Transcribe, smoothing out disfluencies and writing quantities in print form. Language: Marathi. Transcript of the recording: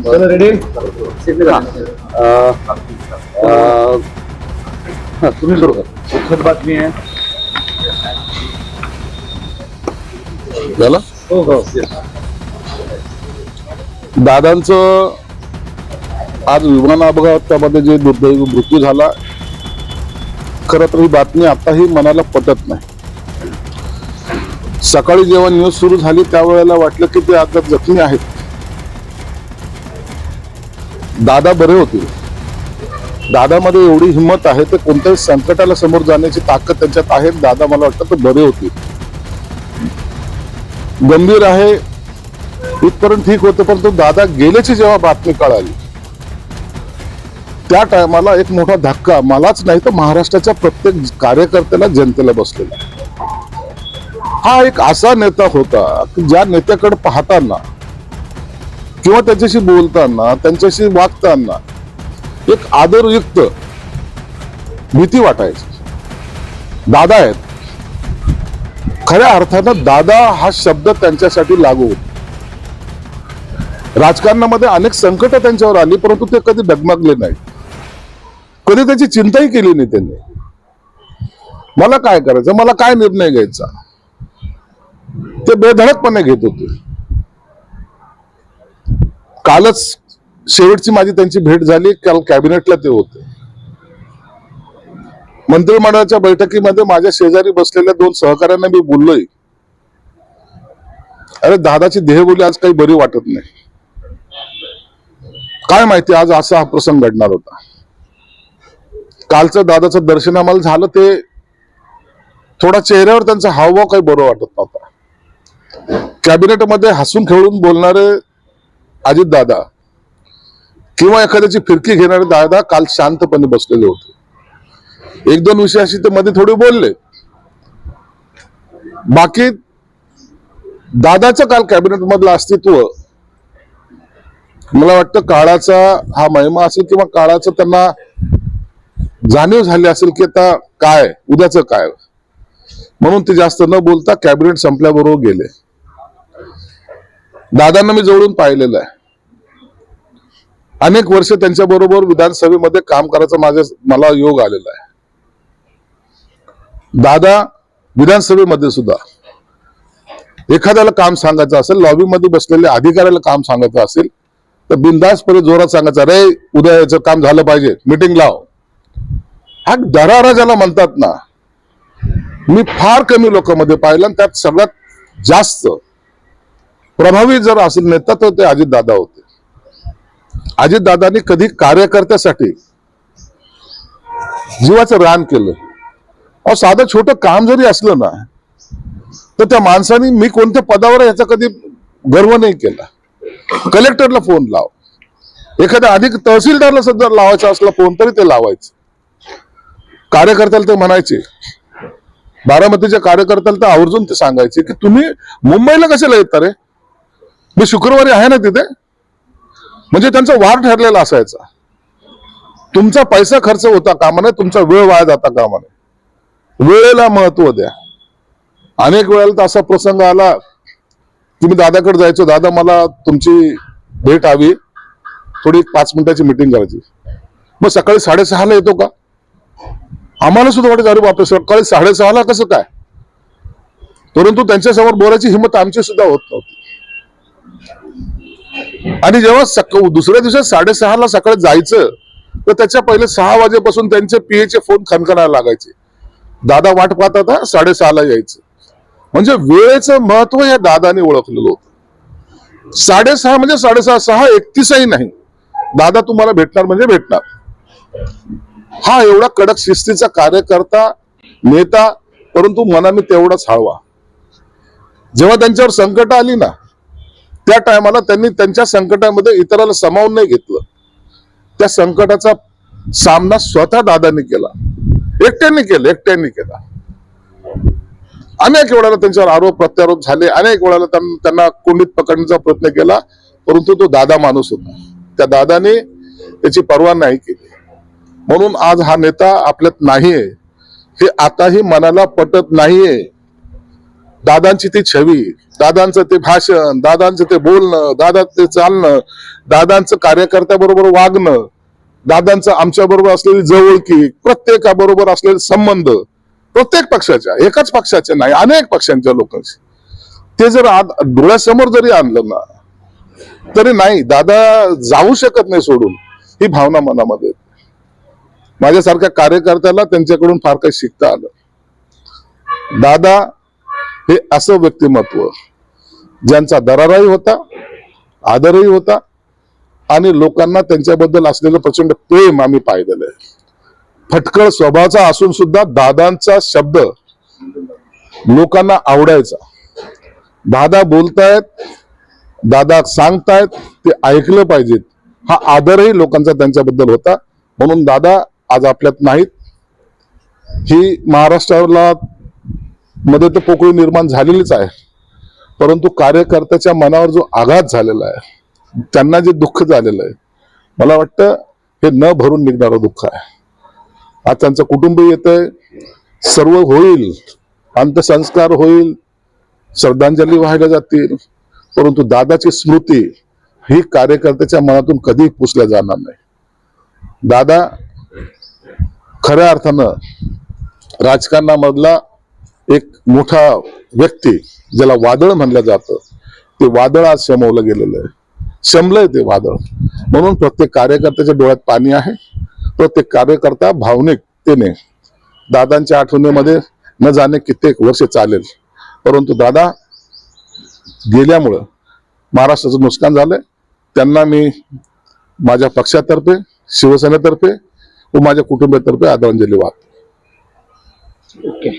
रेडी तुम्ही सुरू करा. बातमी आहे झालं. हो हो दादांचं आज विमान अपघातामध्ये जे दुर्दैवी मृत्यू झाला, खरं तर ही बातमी आताही मनाला पटत नाही. सकाळी जेव्हा न्यूज सुरू झाली त्यावेळेला वाटलं की ते आता जखमी आहेत. दादा बरे होते. दादामध्ये एवढी हिंमत आहे, ते कोणत्याही संकटाला समोर जाण्याची ताकद त्यांच्यात आहे. दादा मला वाटतं ते बरे होते. गंभीर आहे इथपर्यंत ठीक होतं, परंतु दादा गेल्याची जेव्हा बातमी कळाली त्या टायमाला एक मोठा धक्का मलाच नाही तर महाराष्ट्राच्या प्रत्येक कार्यकर्त्याला, जनतेला बसलेला. हा एक असा नेता होता की ज्या नेत्याकडे पाहताना किंवा त्याच्याशी बोलताना, त्यांच्याशी वागताना एक आदरयुक्त भीती वाटायची. दादा आहेत, खऱ्या अर्थानं दादा हा शब्द त्यांच्यासाठी लागू होता. राजकारणामध्ये अनेक संकट त्यांच्यावर आली, परंतु ते कधी डगमगले नाही, कधी त्याची चिंताही केली नाही त्यांनी. मला काय करायचं, मला काय निर्णय घ्यायचा, ते बेधडकपणे घेत होते. कालच शेवटची माझी त्यांची भेट झाली. काल कॅबिनेटला ते होते. मंत्रिमंडळाच्या बैठकीमध्ये माझ्या शेजारी बसलेल्या 2 सहकाऱ्यांना मी बोललोय, अरे दादाची देहबोली आज काही बरी वाटत नाही. काय माहिती आज असा हा प्रसंग घडणार होता. कालचं दादाचं दर्शन आम्हाला झालं, ते थोडा चेहऱ्यावर त्यांचा हावभाव काही बरं वाटत नव्हता. कॅबिनेटमध्ये हसून खेळून बोलणारे अजित दादा किंवा एखाद्याची फिरकी घेणारे दादा काल शांतपणे बसलेले होते. 1-2 विषयाशी ते मध्ये थोडे बोलले. बाकी दादाचं काल कॅबिनेट मधलं अस्तित्व मला वाटतं काळाचा हा महिमा असेल किंवा काळाचं त्यांना जाणीव झाली असेल की आता काय उद्याचं काय, म्हणून ते जास्त न बोलता कॅबिनेट संपल्याबरोबर गेले. दादांना मी जवळून पाहिलेलं आहे. अनेक वर्ष त्यांच्या बरोबर विधानसभेमध्ये काम करायचा मला योग आलेला आहे. दादा विधानसभेमध्ये सुद्धा एखाद्याला काम सांगायचं असेल, लॉबीमध्ये बसलेल्या अधिकाऱ्याला काम सांगायचं असेल तर बिनधास्तपणे जोरात सांगायचं, अरे उद्या याचं काम झालं पाहिजे, मीटिंग लाव. हा दरारा ज्याला म्हणतात ना, मी फार कमी लोकांमध्ये पाहिलं. त्यात सगळ्यात जास्त प्रभावी जर असेल नेता तर ते अजित दादा होते. अजित दादांनी कधी कार्यकर्त्यासाठी जीवाचं रान केलं. अहो साधं छोटं काम जरी असलं ना तर त्या माणसाने मी कोणत्या पदावर आहे याचा कधी गर्व नाही केला. कलेक्टरला फोन लाव, एखाद्या अधिक तहसीलदारला सुद्धा लावायचा असला फोन तरी ते लावायचे. कार्यकर्त्याला ते म्हणायचे, बारामतीच्या कार्यकर्त्याला तर आवर्जून ते सांगायचे की तुम्ही मुंबईला कशाला येता रे, मी शुक्रवारी आहे ना तिथे. म्हणजे त्यांचा वार ठरलेला असायचा. तुमचा पैसा खर्च होता कामा नये, तुमचा वेळ वाया जाता कामा नये, वेळेला महत्व द्या. अनेक वेळेला तर असा प्रसंग आला की मी दादाकडे जायचो, दादा मला तुमची भेट हवी, थोडी 5 मिनिटाची मीटिंग करायची. मग सकाळी 6:30ला येतो का? आम्हाला सुद्धा वाटायचं अरे बापरे सकाळी 6:30ला कसं काय, परंतु त्यांच्यासमोर बोलायची हिंमत आमची सुद्धा होत नव्हती. आणि जेव्हा दुसऱ्या दिवशी 6:30ला सकाळी जायचं तर त्याच्या पहिले 6 वाजेपासून त्यांचे पीएचे फोन खणखणायला लागायचे. दादा वाट पाहतात 6:30ला यायचं. म्हणजे वेळेचं महत्व या दादाने ओळखलेलं होतं. 6:30 म्हणजे 6:30, 6:31 नाही, दादा तुम्हाला भेटणार म्हणजे भेटणार. हा एवढा कडक शिस्तीचा कार्यकर्ता, नेता, परंतु मनाने तेवढाच हळवा. जेव्हा त्यांच्यावर संकट आली ना त्या टायमाला त्यांनी त्यांच्या संकटामध्ये इतराला सामावून नाही घेतलं. त्या संकटाचा सामना स्वतः दादांनी केला, एकट्याने केला. अनेक वेळाला त्यांच्यावर आरोप प्रत्यारोप झाले, अनेक वेळाला त्यांना कोंडीत पकडण्याचा प्रयत्न केला, परंतु तो दादा माणूस होता. त्या दादाने त्याची पर्वा नाही केली. म्हणून आज हा नेता आपल्यात नाहीये हे आताही मनाला पटत नाहीये. दादांची ती छवी, दादांचं ते भाषण, दादांचं ते बोलणं, दादांचं ते चालणं, दादांचं कार्यकर्त्याबरोबर वागणं, दादांचं आमच्या बरोबर असलेली जवळकी, प्रत्येकाबरोबर असलेले संबंध, प्रत्येक पक्षाच्या, एकाच पक्षाच्या नाही, अनेक पक्षांच्या लोकांशी, ते जर डोळ्यासमोर जरी आणलं ना तरी नाही, दादा जाऊ शकत नाही सोडून, ही भावना मनामध्ये येते. माझ्यासारख्या कार्यकर्त्याला त्यांच्याकडून फार काही शिकता आलं. दादा हे असं व्यक्तिमत्व ज्यांचा दराराही होता, आदरही होता, आणि लोकांना त्यांच्याबद्दल असलेलं प्रचंड प्रेम आम्ही पाहिलेलं आहे. फटकळ स्वभावाचा असून सुद्धा दादांचा शब्द लोकांना आवडायचा. दादा बोलतायत, दादा सांगतायत, ते ऐकलं पाहिजेत, हा आदरही लोकांचा त्यांच्याबद्दल होता. म्हणून दादा आज आपल्यात नाहीत. ही महाराष्ट्राला मध्ये तर पोकळी निर्माण झालेलीच आहे, परंतु कार्यकर्त्याच्या मनावर जो आघात झालेला आहे, त्यांना जे दुःख झालेलं आहे, मला वाटतं हे न भरून निघणारं दुःख आहे. आज त्यांचं कुटुंब येतंय, सर्व होईल, अंत्यसंस्कार होईल, श्रद्धांजली वाहिल्या जातील, परंतु दादाची स्मृती ही कार्यकर्त्याच्या मनातून कधी पुसल्या जाणार नाही. दादा खऱ्या अर्थानं राजकारणामधला एक मोठा व्यक्ती, ज्याला वादळ म्हणलं जातं, ते वादळ आज शमवलं गेलेलं आहे, शमलंय ते वादळ. म्हणून प्रत्येक कार्यकर्त्याच्या डोळ्यात पाणी आहे. प्रत्येक कार्यकर्ता भावनिकतेने दादांच्या आठवणीमध्ये न जाणे कित्येक वर्ष चालेल, परंतु दादा गेल्यामुळं महाराष्ट्राचं नुकसान झालंय. त्यांना मी माझ्या पक्षातर्फे, शिवसेनेतर्फे व माझ्या कुटुंबातर्फे आदरांजली वाहतो. ओके.